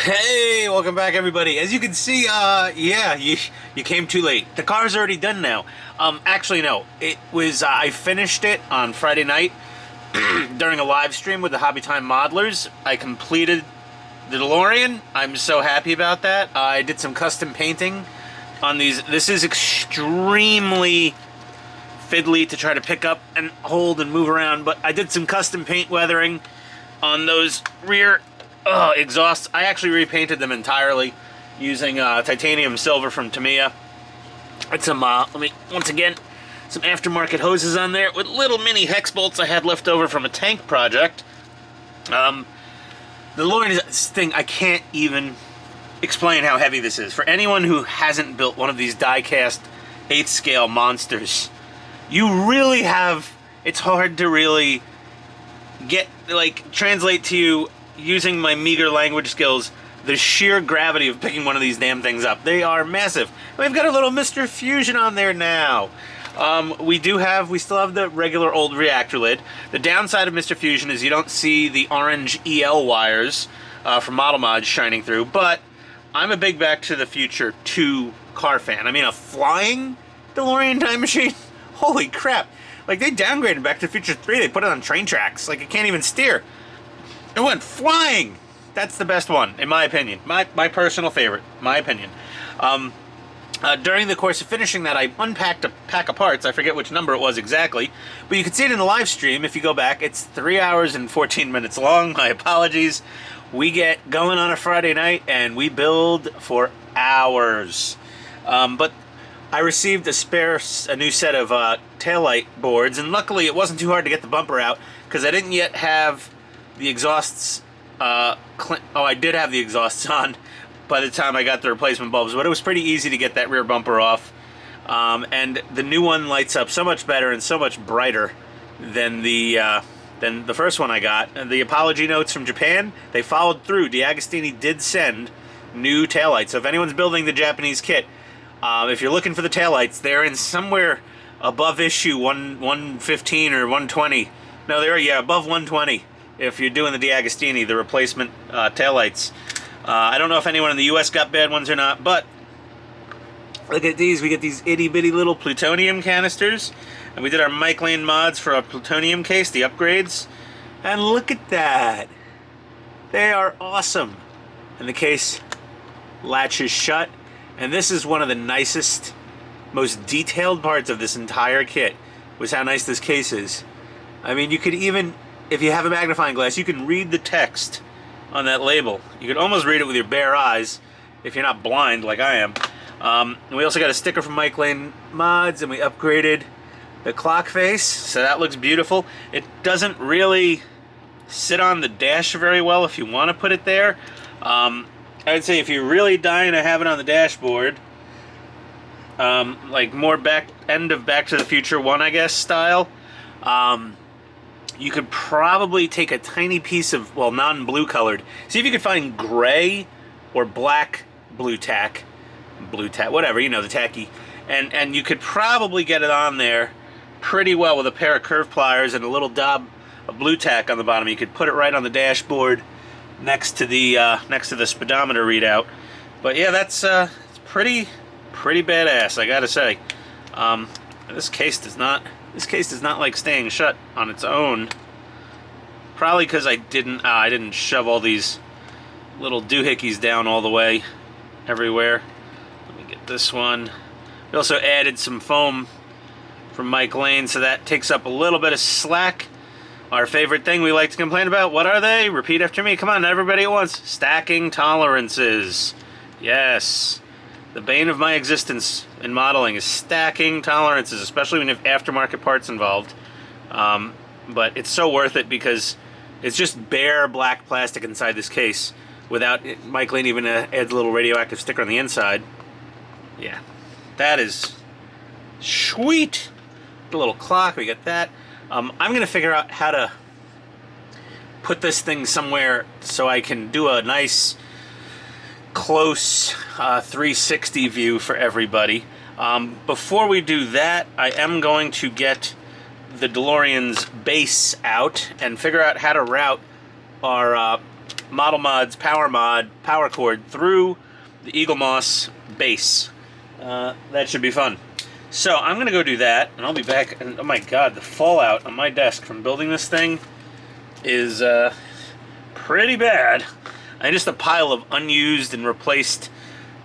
Hey, welcome back, everybody. As you can see, yeah, you came too late. The car's already done now. Actually, no. It was I finished it on Friday night during a live stream with the Hobby Time modelers. I completed the DeLorean. I'm so happy about that. I did some custom painting on these. This is extremely fiddly to try to pick up and hold and move around, but I did some custom paint weathering on those rear exhausts. I actually repainted them entirely using titanium silver from Tamiya. It's some, let me, once again, some aftermarket hoses on there with little mini hex bolts I had left over from a tank project. The DeLorean is this thing, I can't even explain how heavy this is. For anyone who hasn't built one of these die-cast 8th scale monsters, you really have, it's hard to really translate to you, using my meager language skills, the sheer gravity of picking one of these damn things up. They are massive. We've got a little Mr. Fusion on there now. We still have the regular old reactor lid. The downside of Mr. Fusion is you don't see the orange EL wires from Model Modz shining through, but I'm a big Back to the Future 2 car fan. I mean, a flying DeLorean Time Machine? Holy crap. Like, they downgraded Back to the Future 3. They put it on train tracks. Like, it can't even steer. It went flying! That's the best one, in my opinion. My personal favorite, my opinion. During the course of finishing that, I unpacked a pack of parts. I forget which number it was exactly. But you can see it in the live stream if you go back. It's 3 hours and 14 minutes long. My apologies. We get going on a Friday night, and we build for hours. But I received a new set of taillight boards, and luckily it wasn't too hard to get the bumper out, because I didn't yet have the exhausts, I did have the exhausts on by the time I got the replacement bulbs, but it was pretty easy to get that rear bumper off. And the new one lights up so much better and so much brighter than the first one I got. And the apology notes from Japan, they followed through. DeAgostini did send new taillights. So if anyone's building the Japanese kit, if you're looking for the taillights, they're in somewhere above issue 115 or 120. No, they're, yeah, above 120. If you're doing the DeAgostini, the replacement taillights. I don't know if anyone in the US got bad ones or not, but look at these. We get these itty-bitty little plutonium canisters. And we did our Mike Lane mods for our plutonium case, the upgrades. And look at that. They are awesome. And the case latches shut. And this is one of the nicest, most detailed parts of this entire kit, was how nice this case is. I mean, you could even, if you have a magnifying glass, you can read the text on that label. You could almost read it with your bare eyes if you're not blind like I am. And we also got a sticker from Mike Lane Mods, and we upgraded the clock face, so that looks beautiful. It doesn't really sit on the dash very well if you want to put it there. I would say if you're really dying to have it on the dashboard, like more end of Back to the Future 1, I guess, style, you could probably take a tiny piece of, well, non-blue colored. See if you could find gray or black blue tack, whatever, you know, the tacky. And you could probably get it on there pretty well with a pair of curved pliers and a little dab of blue tack on the bottom. You could put it right on the dashboard next to the speedometer readout. But yeah, that's it's pretty badass, I gotta say. This case does not like staying shut on its own. Probably because I didn't shove all these little doohickeys down all the way everywhere. Let me get this one. We also added some foam from Mike Lane, so that takes up a little bit of slack. Our favorite thing we like to complain about, what are they? Repeat after me. Come on, everybody at once. Stacking tolerances. Yes. The bane of my existence in modeling is stacking tolerances, especially when you have aftermarket parts involved. But it's so worth it because it's just bare black plastic inside this case without Mike Lane even adds a little radioactive sticker on the inside. Yeah, that is sweet. The little clock, we got that. I'm going to figure out how to put this thing somewhere so I can do a nice close 360 view for everybody. Before we do that, I am going to get the DeLorean's base out and figure out how to route our Model Modz power cord through the Eaglemoss base. That should be fun. So I'm going to go do that, and I'll be back. And oh my god, the fallout on my desk from building this thing is pretty bad. I just a pile of unused and replaced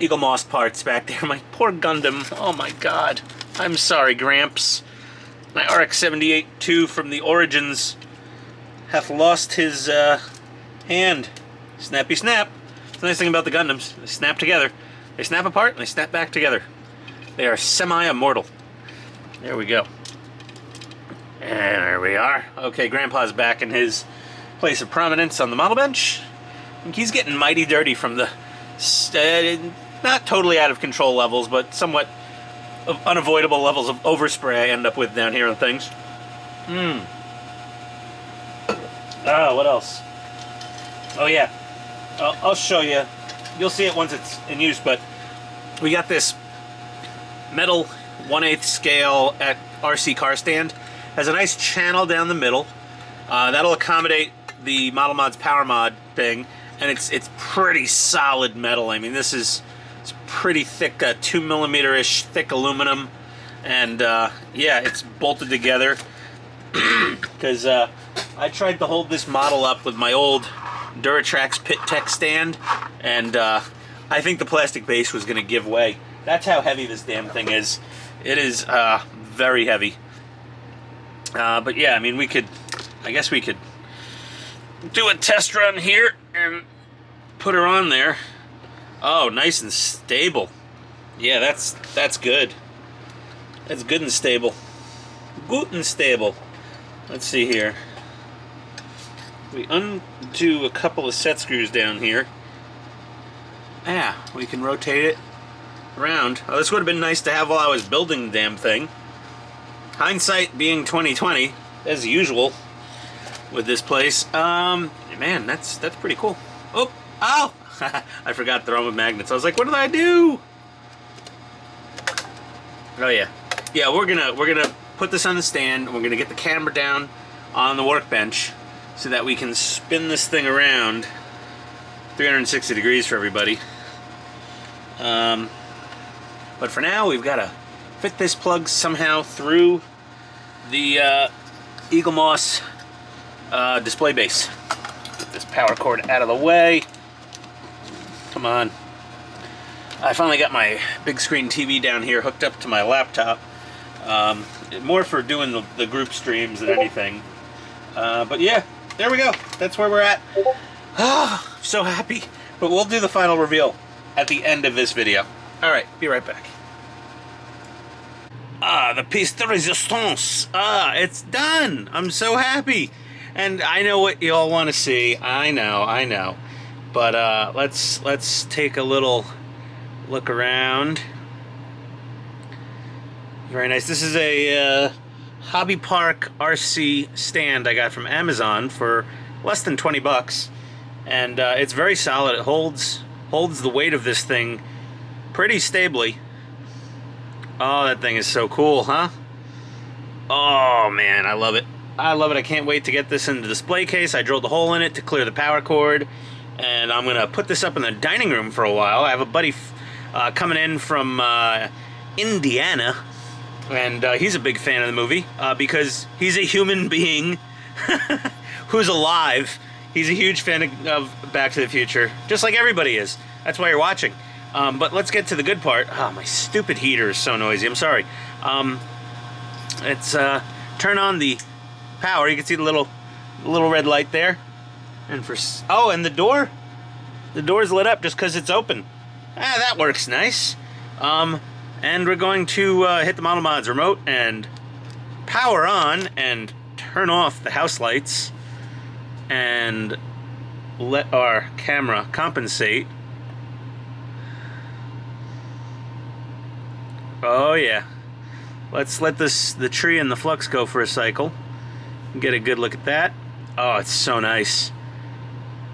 Eaglemoss parts back there. My poor Gundam. Oh my god. I'm sorry, Gramps. My RX-78-2 from the Origins hath lost his hand. Snappy snap. That's the nice thing about the Gundams. They snap together. They snap apart and they snap back together. They are semi-immortal. There we go. And there we are. Okay, Grandpa's back in his place of prominence on the model bench. I think he's getting mighty dirty from the not totally out of control levels, but somewhat of unavoidable levels of overspray I end up with down here on things. What else? Oh yeah, I'll show you. You'll see it once it's in use, but we got this metal 1/8 scale at RC car stand. Has a nice channel down the middle. That'll accommodate the Model Modz Power Mod thing, and it's pretty solid metal. I mean, it's pretty thick, 2mm-ish thick aluminum, and yeah, it's bolted together. Because I tried to hold this model up with my old Duratrax Pit Tech stand, and I think the plastic base was going to give way. That's how heavy this damn thing is. It is very heavy. But yeah, I mean, I guess we could do a test run here and put her on there. Oh, nice and stable. Yeah, that's good. That's good and stable. Good and stable. Let's see here. We undo a couple of set screws down here. Yeah, we can rotate it around. Oh, this would have been nice to have while I was building the damn thing. Hindsight being 2020, as usual with this place. Man, that's pretty cool. Oh! I forgot to throw them with magnets. I was like, what did I do? Oh yeah. Yeah, we're gonna put this on the stand, and we're gonna get the camera down on the workbench so that we can spin this thing around 360 degrees for everybody. But for now, we've got to fit this plug somehow through the Eaglemoss display base. Get this power cord out of the way. Come on. I finally got my big screen TV down here hooked up to my laptop. More for doing the group streams than anything. But yeah, there we go. That's where we're at. Oh, I'm so happy. But we'll do the final reveal at the end of this video. Alright, be right back. The piece de resistance. It's done. I'm so happy. And I know what you all want to see. I know. But let's take a little look around. Very nice. This is a Hobby Park RC stand I got from Amazon for less than 20 bucks. And it's very solid. It holds the weight of this thing pretty stably. Oh, that thing is so cool, huh? Oh man, I love it. I can't wait to get this in the display case. I drilled a hole in it to clear the power cord, and I'm gonna put this up in the dining room for a while. I have a buddy coming in from Indiana, and he's a big fan of the movie because he's a human being who's alive. He's a huge fan of Back to the Future, just like everybody is. That's why you're watching. But let's get to the good part. Oh, my stupid heater is so noisy. I'm sorry. Let's turn on the power. You can see the little red light there. And and the door. The door's lit up just because it's open. That works nice. And we're going to hit the Model Modz remote and power on and turn off the house lights and let our camera compensate. Oh yeah. Let's let the tree and the flux go for a cycle. Get a good look at that. Oh, it's so nice.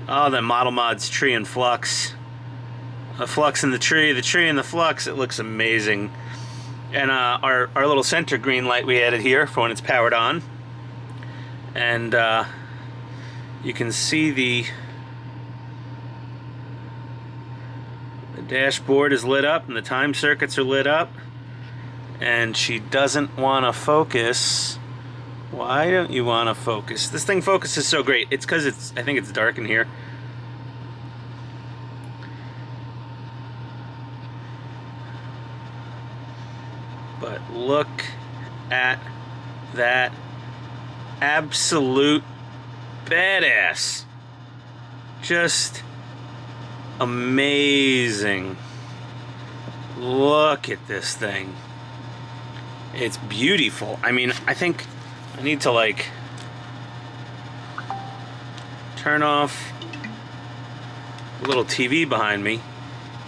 Oh, the Model Modz tree and flux. The flux and the tree and the flux, it looks amazing. And our little center green light we added here for when it's powered on. And you can see The dashboard is lit up and the time circuits are lit up. And she doesn't want to focus. Why don't you want to focus? This thing focuses so great. It's because I think it's dark in here. But look at that absolute badass. Just amazing. Look at this thing. It's beautiful. I mean, I think I need to like turn off the little TV behind me.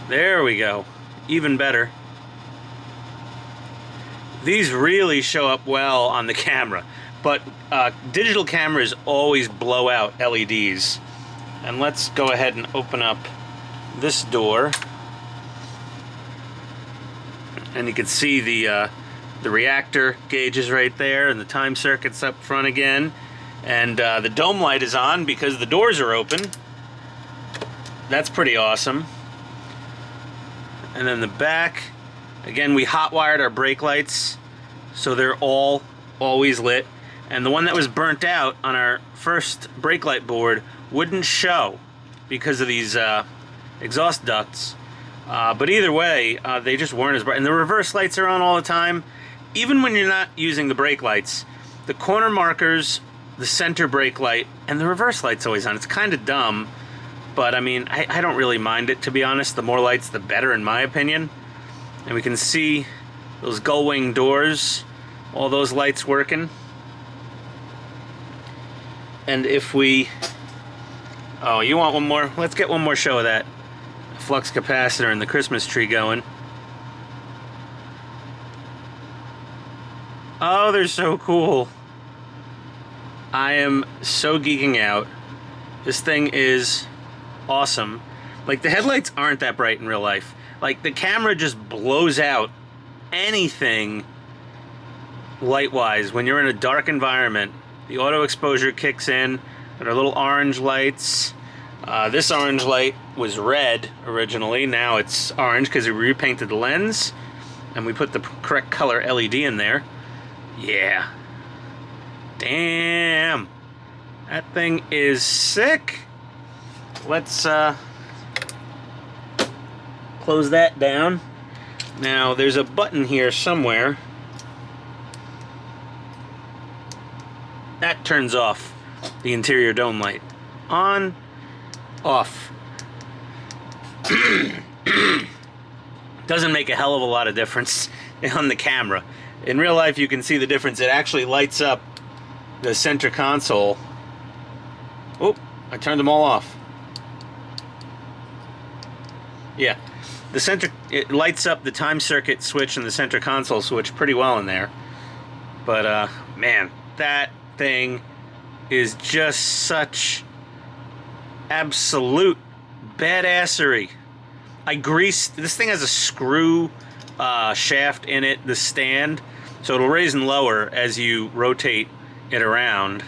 There we go. Even better. These really show up well on the camera, but digital cameras always blow out LEDs. And let's go ahead and open up this door, and you can see the reactor gauges right there, and the time circuits up front again, and the dome light is on because the doors are open. That's pretty awesome. And then the back, again, we hot wired our brake lights, so they're always lit. And the one that was burnt out on our first brake light board wouldn't show because of these exhaust ducts. But either way, they just weren't as bright. And the reverse lights are on all the time. Even when you're not using the brake lights, the corner markers, the center brake light, and the reverse light's always on. It's kind of dumb, but I mean, I don't really mind it, to be honest. The more lights, the better, in my opinion. And we can see those gull wing doors, all those lights working. And if we... Oh, you want one more? Let's get one more show of that flux capacitor and the Christmas tree going. Oh, they're so cool. I am so geeking out. This thing is awesome. Like, the headlights aren't that bright in real life. Like, the camera just blows out anything light-wise when you're in a dark environment. The auto exposure kicks in. Got our little orange lights. This orange light was red originally. Now it's orange because we repainted the lens and we put the correct color LED in there. Yeah. Damn. That thing is sick. Let's close that down. Now there's a button here somewhere. That turns off the interior dome light. On, off. Doesn't make a hell of a lot of difference on the camera. In real life, you can see the difference. It actually lights up the center console. Oh, I turned them all off. Yeah, the center, it lights up the time circuit switch and the center console switch pretty well in there. But man, that thing is just such absolute badassery. I greased, this thing has a screw shaft in it, the stand, so it'll raise and lower as you rotate it around.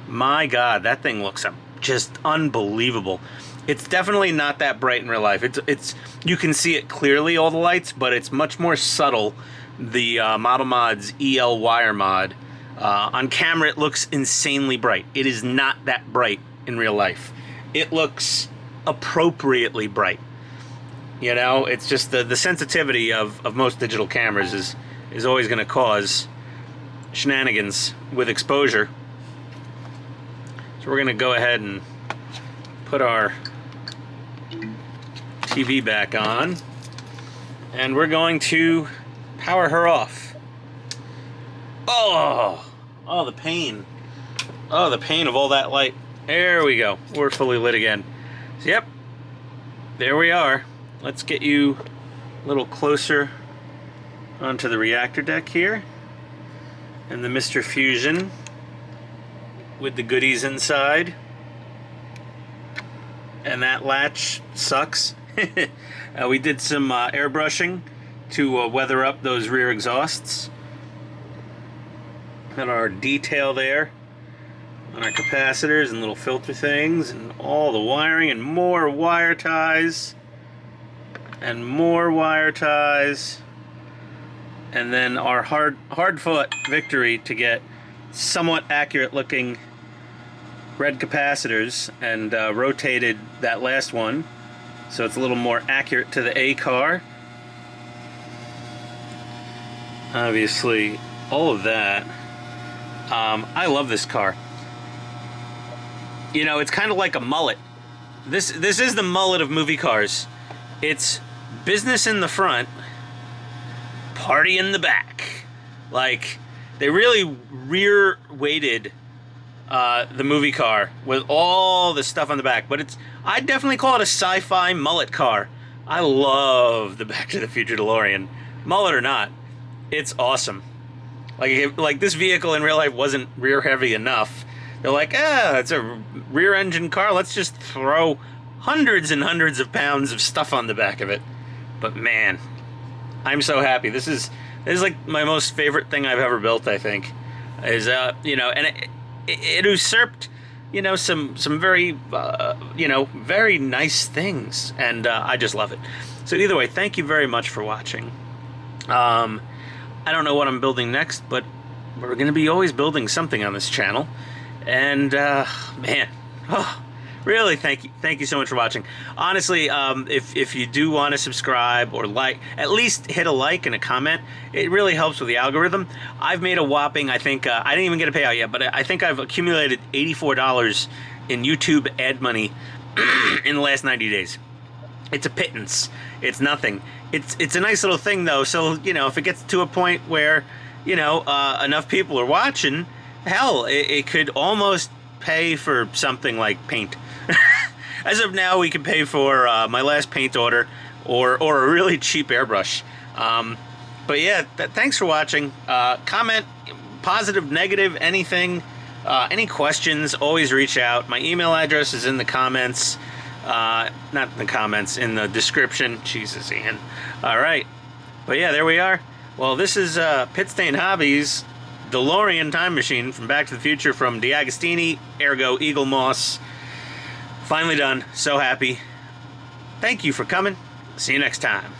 My God, that thing looks just unbelievable. It's definitely not that bright in real life. It's you can see it clearly, all the lights, but it's much more subtle. The Model Modz EL wire mod. On camera, it looks insanely bright. It is not that bright in real life. It looks appropriately bright. You know, it's just the sensitivity of most digital cameras is always going to cause shenanigans with exposure. So we're going to go ahead and put our TV back on, and we're going to power her off. Oh, the pain. Oh, the pain of all that light. There we go. We're fully lit again. So, yep, there we are. Let's get you a little closer onto the reactor deck here. And the Mr. Fusion with the goodies inside. And that latch sucks. We did some airbrushing to weather up those rear exhausts. Got our detail there on our capacitors and little filter things and all the wiring and more wire ties. And more wire ties. And then our hard-fought victory to get somewhat accurate-looking red capacitors, and rotated that last one so it's a little more accurate to the A car. Obviously, all of that. I love this car. You know, it's kind of like a mullet. This is the mullet of movie cars. It's business in the front, party in the back. Like, they really rear-weighted the movie car with all the stuff on the back. But I'd definitely call it a sci-fi mullet car. I love the Back to the Future DeLorean. Mullet or not, it's awesome. Like this vehicle in real life wasn't rear heavy enough. They're like, it's a rear engine car. Let's just throw hundreds and hundreds of pounds of stuff on the back of it. But man, I'm so happy. This is like my most favorite thing I've ever built, I think. Is you know, and it usurped, you know, some very you know, very nice things, and I just love it. So either way, thank you very much for watching. I don't know what I'm building next, but we're going to be always building something on this channel. And, man, really, thank you so much for watching. Honestly, if you do want to subscribe or like, at least hit a like and a comment. It really helps with the algorithm. I've made a whopping, I think, I didn't even get a payout yet, but I think I've accumulated $84 in YouTube ad money in the last 90 days. It's a pittance. It's nothing. It's a nice little thing, though. So, you know, if it gets to a point where, you know, enough people are watching, hell, it could almost pay for something like paint. As of now, we can pay for my last paint order or a really cheap airbrush. But yeah, thanks for watching. Comment, positive, negative, anything, any questions, always reach out. My email address is in the comments. Not in the comments, in the description. Jesus, Ian. All right. But yeah, there we are. Well, this is Pit Stain Hobbies DeLorean Time Machine from Back to the Future from DeAgostini, ergo Eagle Moss. Finally done. So happy. Thank you for coming. See you next time.